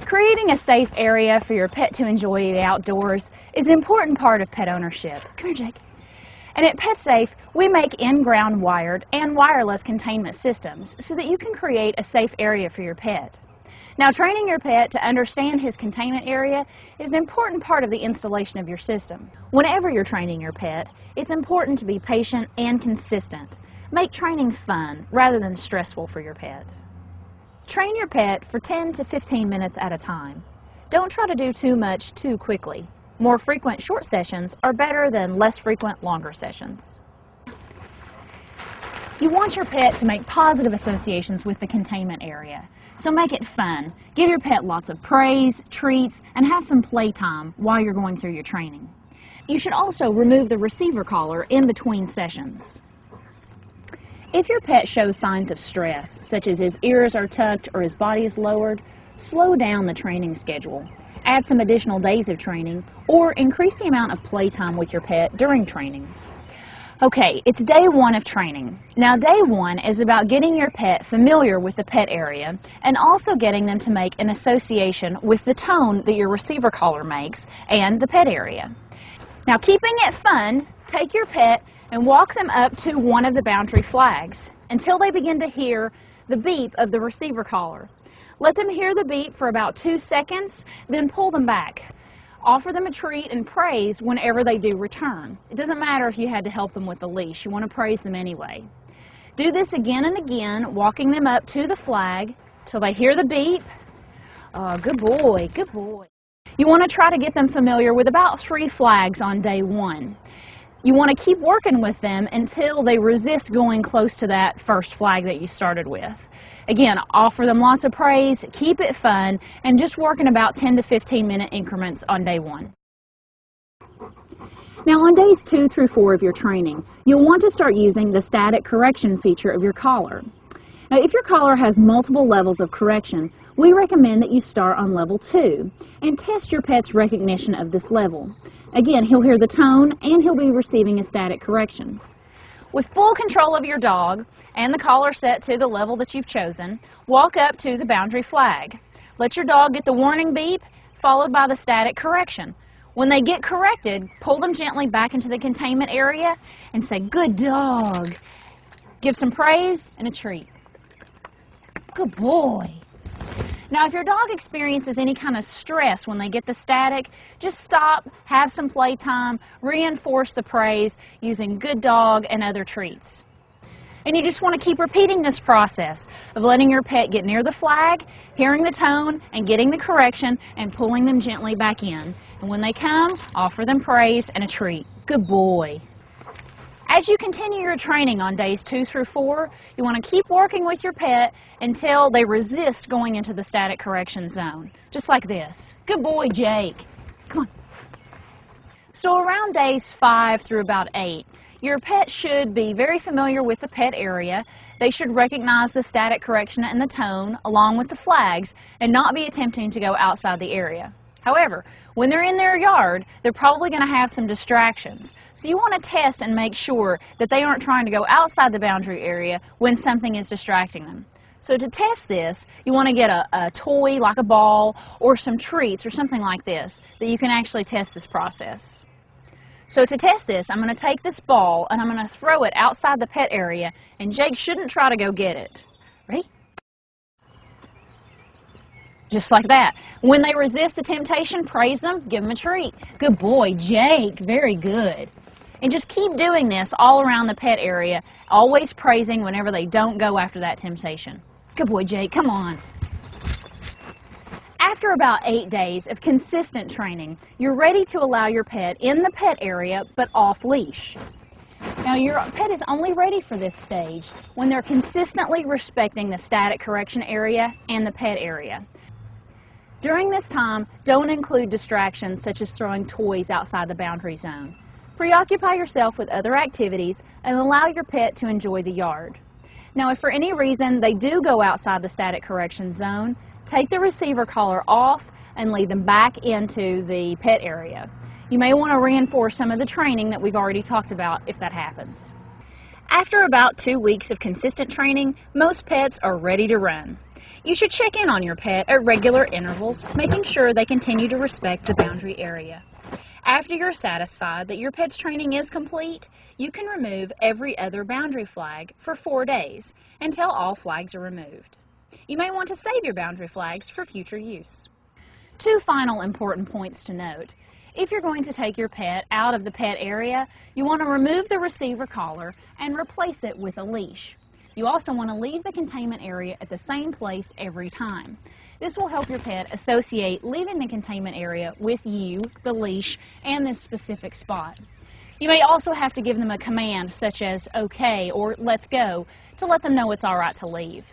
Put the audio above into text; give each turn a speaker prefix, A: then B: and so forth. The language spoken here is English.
A: Creating a safe area for your pet to enjoy the outdoors is an important part of pet ownership. Come here, Jake. And at PetSafe, we make in-ground wired and wireless containment systems so that you can create a safe area for your pet. Now, training your pet to understand his containment area is an important part of the installation of your system. Whenever you're training your pet, it's important to be patient and consistent. Make training fun rather than stressful for your pet. Train your pet for 10 to 15 minutes at a time. Don't try to do too much too quickly. More frequent short sessions are better than less frequent longer sessions. You want your pet to make positive associations with the containment area, so make it fun. Give your pet lots of praise, treats, and have some playtime while you're going through your training. You should also remove the receiver collar in between sessions. If your pet shows signs of stress, such as his ears are tucked or his body is lowered, slow down the training schedule. Add some additional days of training, or increase the amount of playtime with your pet during training. Okay, it's day one of training. Now, day one is about getting your pet familiar with the pet area and also getting them to make an association with the tone that your receiver collar makes and the pet area. Now, keeping it fun, take your pet and walk them up to one of the boundary flags until they begin to hear the beep of the receiver collar. Let them hear the beep for about 2 seconds, then pull them back. Offer them a treat and praise whenever they do return. It doesn't matter if you had to help them with the leash, you want to praise them anyway. Do this again and again, walking them up to the flag till they hear the beep. Oh, good boy, good boy. You want to try to get them familiar with about 3 flags on day one. You want to keep working with them until they resist going close to that first flag that you started with. Again, offer them lots of praise, keep it fun, and just work in about 10 to 15 minute increments on day one. Now, on days 2 through 4 of your training, you'll want to start using the static correction feature of your collar. Now, if your collar has multiple levels of correction, we recommend that you start on level 2 and test your pet's recognition of this level. Again, he'll hear the tone and he'll be receiving a static correction. With full control of your dog and the collar set to the level that you've chosen, walk up to the boundary flag. Let your dog get the warning beep, followed by the static correction. When they get corrected, pull them gently back into the containment area and say, "Good dog." Give some praise and a treat. Good boy. Now, if your dog experiences any kind of stress when they get the static, just stop, have some playtime, reinforce the praise using good dog and other treats. And you just want to keep repeating this process of letting your pet get near the flag, hearing the tone, and getting the correction, and pulling them gently back in. And when they come, offer them praise and a treat. Good boy. As you continue your training on days 2 through 4, you want to keep working with your pet until they resist going into the static correction zone. Just like this. Good boy, Jake. Come on. So around days 5 through about 8, your pet should be very familiar with the pet area. They should recognize the static correction and the tone along with the flags and not be attempting to go outside the area. However, when they're in their yard, they're probably going to have some distractions. So you want to test and make sure that they aren't trying to go outside the boundary area when something is distracting them. So to test this, you want to get a toy like a ball or some treats or something like this that you can actually test this process. So to test this, I'm going to take this ball and I'm going to throw it outside the pet area, and Jake shouldn't try to go get it. Ready? Just like that. When they resist the temptation, praise them, give them a treat. Good boy, Jake. Very good. And just keep doing this all around the pet area, always praising whenever they don't go after that temptation. Good boy, Jake. Come on. After about 8 days of consistent training, you're ready to allow your pet in the pet area, but off leash. Now, your pet is only ready for this stage when they're consistently respecting the static correction area and the pet area. During this time, don't include distractions such as throwing toys outside the boundary zone. Preoccupy yourself with other activities and allow your pet to enjoy the yard. Now, if for any reason they do go outside the static correction zone, take the receiver collar off and lead them back into the pet area. You may want to reinforce some of the training that we've already talked about if that happens. After about 2 weeks of consistent training, most pets are ready to run. You should check in on your pet at regular intervals, making sure they continue to respect the boundary area. After you're satisfied that your pet's training is complete, you can remove every other boundary flag for 4 days until all flags are removed. You may want to save your boundary flags for future use. 2 final important points to note. If you're going to take your pet out of the pet area, you want to remove the receiver collar and replace it with a leash. You also want to leave the containment area at the same place every time. This will help your pet associate leaving the containment area with you, the leash, and this specific spot. You may also have to give them a command such as "okay" or "let's go" to let them know it's all right to leave.